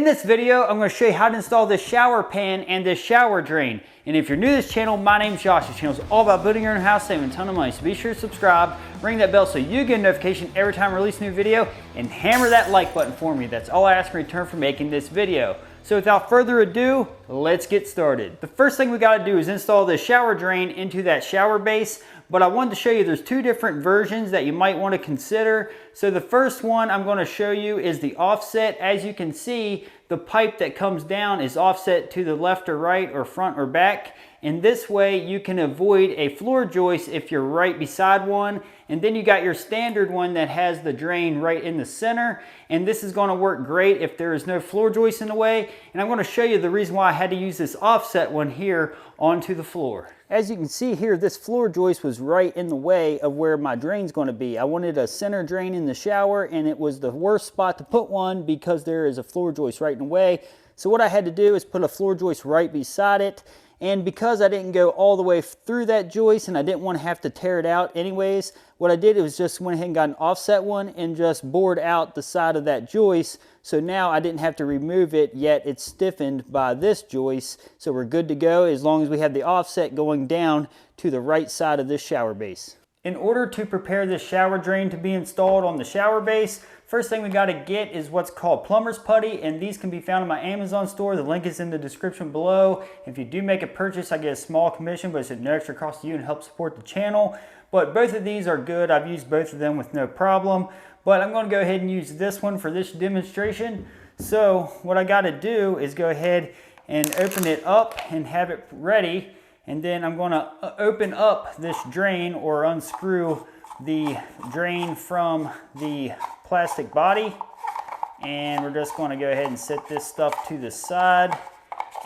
this video, I'm going to show you how to install this shower pan and this shower drain. And if you're new to this channel, my name's Josh. This channel is all about building your own house, saving a ton of money. So be sure to subscribe, ring that bell so you get a notification every time I release a new video, and hammer that like button for me. That's all I ask in return for making this video. So without further ado, let's get started. The first thing we got to do is install the shower drain into that shower base. But I wanted to show you there's two different versions that you might want to consider. So the first one I'm going to show you is the offset. As you can see, the pipe that comes down is offset to the left or right or front or back. And this way you can avoid a floor joist if you're right beside one. And then you got your standard one that has the drain right in the center. And this is going to work great if there is no floor joist in the way. And I'm going to show you the reason why I had to use this offset one here onto the floor. As you can see here, this floor joist was right in the way of where my drain's going to be. I wanted a center drain in the shower, and it was the worst spot to put one because there is a floor joist right in the way. So what I had to do is put a floor joist right beside it. And because I didn't go all the way through that joist and I didn't want to have to tear it out anyways, what I did was just went ahead and got an offset one and just bored out the side of that joist. So now I didn't have to remove it, yet it's stiffened by this joist. So we're good to go as long as we have the offset going down to the right side of this shower base. In order to prepare this shower drain to be installed on the shower base, first thing we got to get is what's called plumber's putty, and these can be found in my Amazon store. The link is in the description below. If you do make a purchase, I get a small commission, but it's no extra cost to you and help support the channel. But both of these are good. I've used both of them with no problem. But I'm going to go ahead and use this one for this demonstration. So what I got to do is go ahead and open it up and have it ready. And then I'm going to open up this drain or unscrew the drain from the plastic body. And we're just going to go ahead and set this stuff to the side.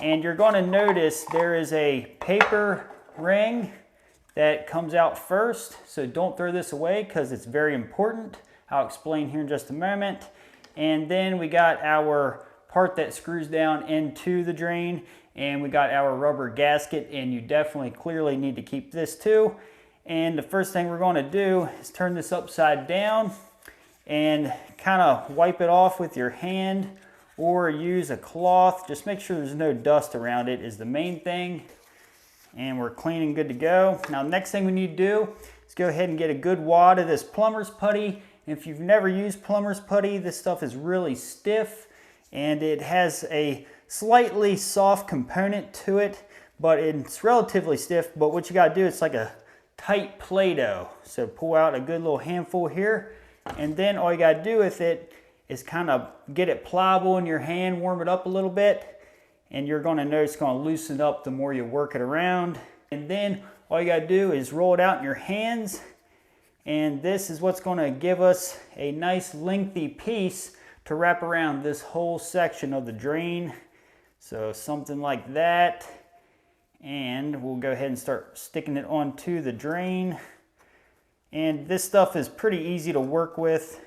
And you're going to notice there is a paper ring that comes out first. So don't throw this away because it's very important. I'll explain here in just a moment. And then we got our part that screws down into the drain, and we got our rubber gasket, and you definitely clearly need to keep this too. And the first thing we're going to do is turn this upside down and kind of wipe it off with your hand or use a cloth. Just make sure there's no dust around it is the main thing. And we're clean and good to go. Now, next thing we need to do is go ahead and get a good wad of this plumber's putty. If you've never used plumber's putty, this stuff is really stiff and it has a slightly soft component to it, but it's relatively stiff. But what you got to do, it's like a tight Play-Doh. So pull out a good little handful here, and then all you got to do with it is kind of get it pliable in your hand, warm it up a little bit, and you're going to notice it's going to loosen up the more you work it around. And then all you got to do is roll it out in your hands. And this is what's going to give us a nice lengthy piece to wrap around this whole section of the drain. So something like that. And we'll go ahead and start sticking it onto the drain. And this stuff is pretty easy to work with.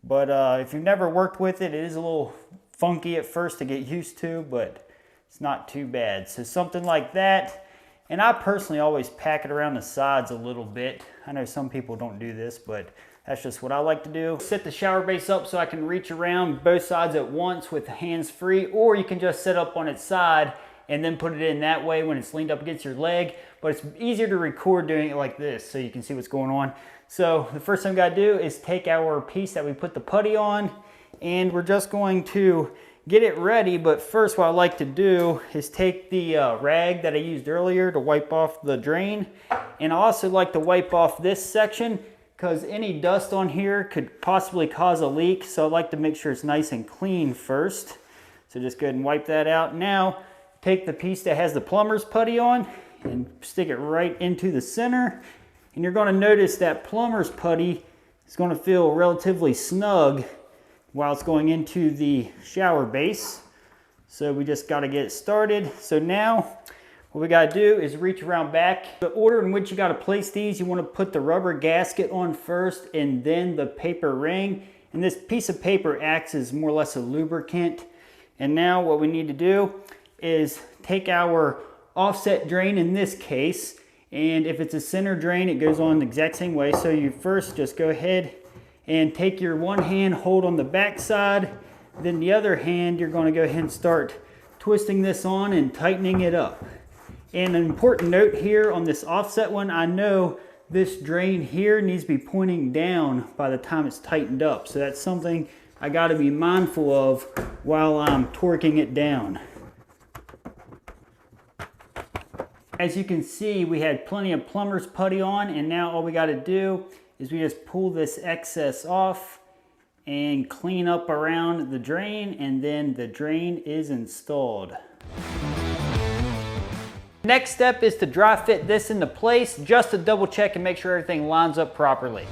But if you've never worked with it, it is a little funky at first to get used to, but it's not too bad. So something like that. And I personally always pack it around the sides a little bit. I know some people don't do this, but that's just what I like to do. Set the shower base up so I can reach around both sides at once with the hands free, or you can just set up on its side and then put it in that way when it's leaned up against your leg. But it's easier to record doing it like this so you can see what's going on. So the first thing we gotta do is take our piece that we put the putty on, and we're just going to get it ready. But first, what I like to do is take the rag that I used earlier to wipe off the drain. And I also like to wipe off this section because any dust on here could possibly cause a leak. So I like to make sure it's nice and clean first. So just go ahead and wipe that out. Now, take the piece that has the plumber's putty on and stick it right into the center. And you're going to notice that plumber's putty is going to feel relatively snug while it's going into the shower base. So we just got to get it started. So now what we got to do is reach around back. The order in which you got to place these, you want to put the rubber gasket on first and then the paper ring. And this piece of paper acts as more or less a lubricant. And now what we need to do is take our offset drain in this case, and if it's a center drain, it goes on the exact same way. So you first just go ahead and take your one hand, hold on the back side, Then the other hand, you're going to go ahead and start twisting this on and tightening it up. And an important note here on this offset one, I know this drain here needs to be pointing down by the time it's tightened up. So that's something I got to be mindful of while I'm torquing it down. As you can see, we had plenty of plumber's putty on, and now all we got to do is we just pull this excess off and clean up around the drain, and then the drain is installed. Next step is to dry fit this into place just to double check and make sure everything lines up properly.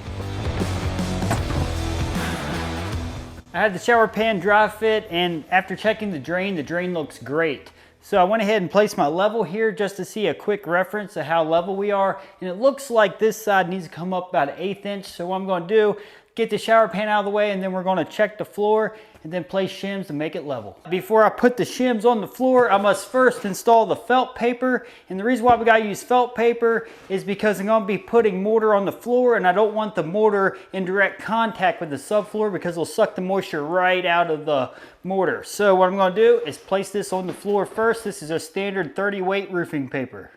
I had the shower pan dry fit, and after checking the drain looks great. So I went ahead and placed my level here just to see a quick reference of how level we are. And it looks like this side needs to come up about 1/8 inch. So what I'm going to do, get the shower pan out of the way, and then we're going to check the floor and then place shims to make it level. Before I put the shims on the floor, I must first install the felt paper. And the reason why we got to use felt paper is because I'm going to be putting mortar on the floor, and I don't want the mortar in direct contact with the subfloor because it'll suck the moisture right out of the mortar. So what I'm going to do is place this on the floor first. This is a standard 30 weight roofing paper.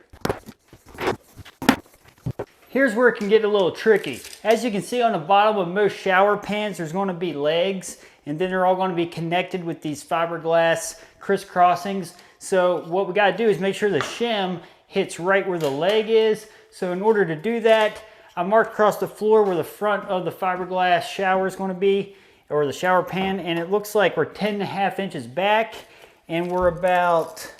Here's where it can get a little tricky. As you can see on the bottom of most shower pans, there's going to be legs, and then they're all going to be connected with these fiberglass crisscrossings. So what we got to do is make sure the shim hits right where the leg is. So in order to do that, I marked across the floor where the front of the fiberglass shower is going to be, or the shower pan, and it looks like we're 10.5 inches back, and we're about,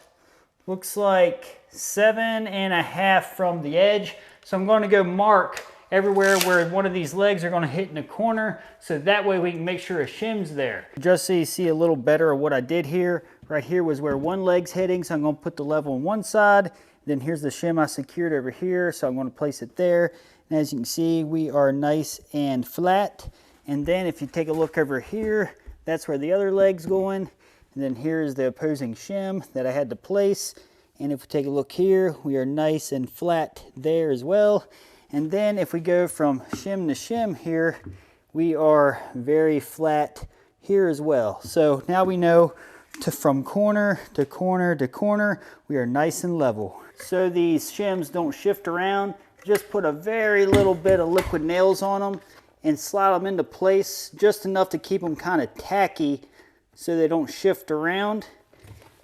looks like 7.5 from the edge. So I'm going to go mark everywhere where one of these legs are going to hit in the corner, so that way we can make sure a shim's there. Just so you see a little better of what I did here, right here was where one leg's hitting, so I'm going to put the level on one side. Then here's the shim I secured over here, so I'm going to place it there. And as you can see, we are nice and flat. And then if you take a look over here, that's where the other leg's going. And then here's the opposing shim that I had to place. And if we take a look here, we are nice and flat there as well. And then if we go from shim to shim here, we are very flat here as well. So now we know from corner to corner to corner, we are nice and level. So these shims don't shift around. Just put a very little bit of liquid nails on them and slide them into place, just enough to keep them kind of tacky so they don't shift around.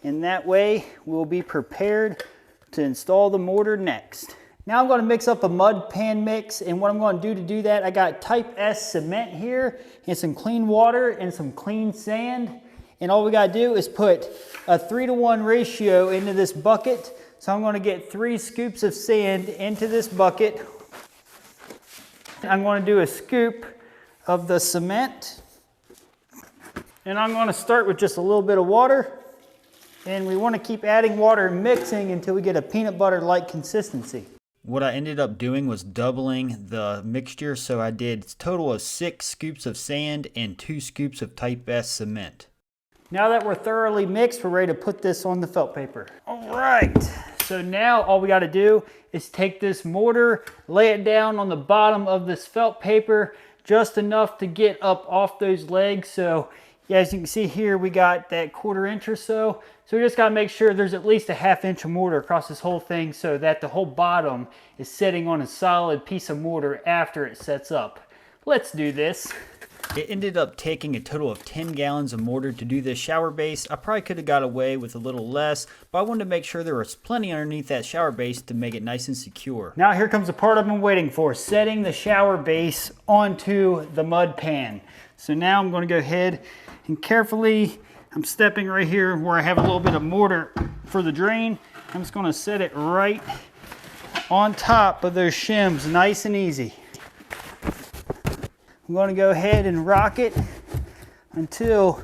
And that way we'll be prepared to install the mortar next. Now I'm going to mix up a mud pan mix, and what I'm going to do that, I got type S cement here and some clean water and some clean sand. And all we got to do is put a 3-to-1 ratio into this bucket. So I'm going to get 3 scoops of sand into this bucket. I'm going to do a scoop of the cement. And I'm going to start with just a little bit of water. And we want to keep adding water and mixing until we get a peanut butter-like consistency. What I ended up doing was doubling the mixture, so I did a total of 6 scoops of sand and 2 scoops of type S cement. Now that we're thoroughly mixed, we're ready to put this on the felt paper. All right, so now all we got to do is take this mortar, lay it down on the bottom of this felt paper, just enough to get up off those legs. So yeah, as you can see here, we got that 1/4 inch or so. So we just got to make sure there's at least a 1/2 inch of mortar across this whole thing so that the whole bottom is sitting on a solid piece of mortar after it sets up. Let's do this. It ended up taking a total of 10 gallons of mortar to do this shower base. I probably could have got away with a little less, but I wanted to make sure there was plenty underneath that shower base to make it nice and secure. Now here comes the part I've been waiting for, setting the shower base onto the mud pan. So now I'm going to go ahead and carefully, I'm stepping right here where I have a little bit of mortar for the drain. I'm just going to set it right on top of those shims, nice and easy. I'm going to go ahead and rock it until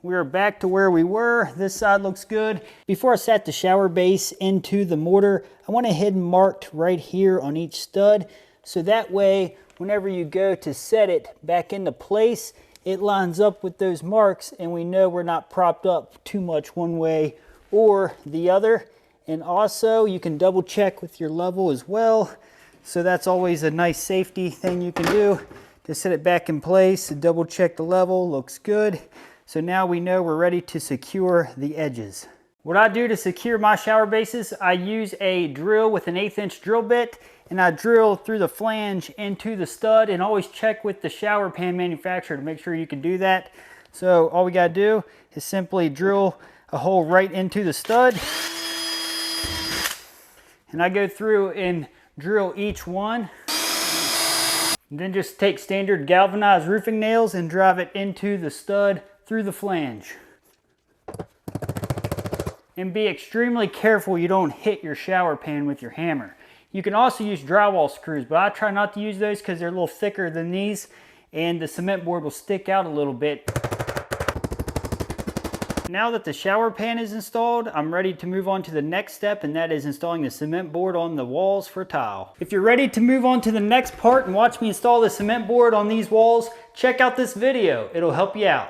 we're back to where we were. This side looks good. Before I sat the shower base into the mortar, I went ahead and marked right here on each stud. So that way, whenever you go to set it back into place, it lines up with those marks and we know we're not propped up too much one way or the other. And also you can double check with your level as well. So that's always a nice safety thing you can do. To set it back in place, to double check the level, looks good. So now we know we're ready to secure the edges. What I do to secure my shower bases, I use a drill with an 1/8 inch drill bit, and I drill through the flange into the stud, and always check with the shower pan manufacturer to make sure you can do that. So all we gotta do is simply drill a hole right into the stud. And I go through and drill each one. And then just take standard galvanized roofing nails and drive it into the stud through the flange. And be extremely careful you don't hit your shower pan with your hammer. You can also use drywall screws, but I try not to use those because they're a little thicker than these and the cement board will stick out a little bit. Now that the shower pan is installed, I'm ready to move on to the next step, and that is installing the cement board on the walls for tile. If you're ready to move on to the next part and watch me install the cement board on these walls, check out this video. It'll help you out.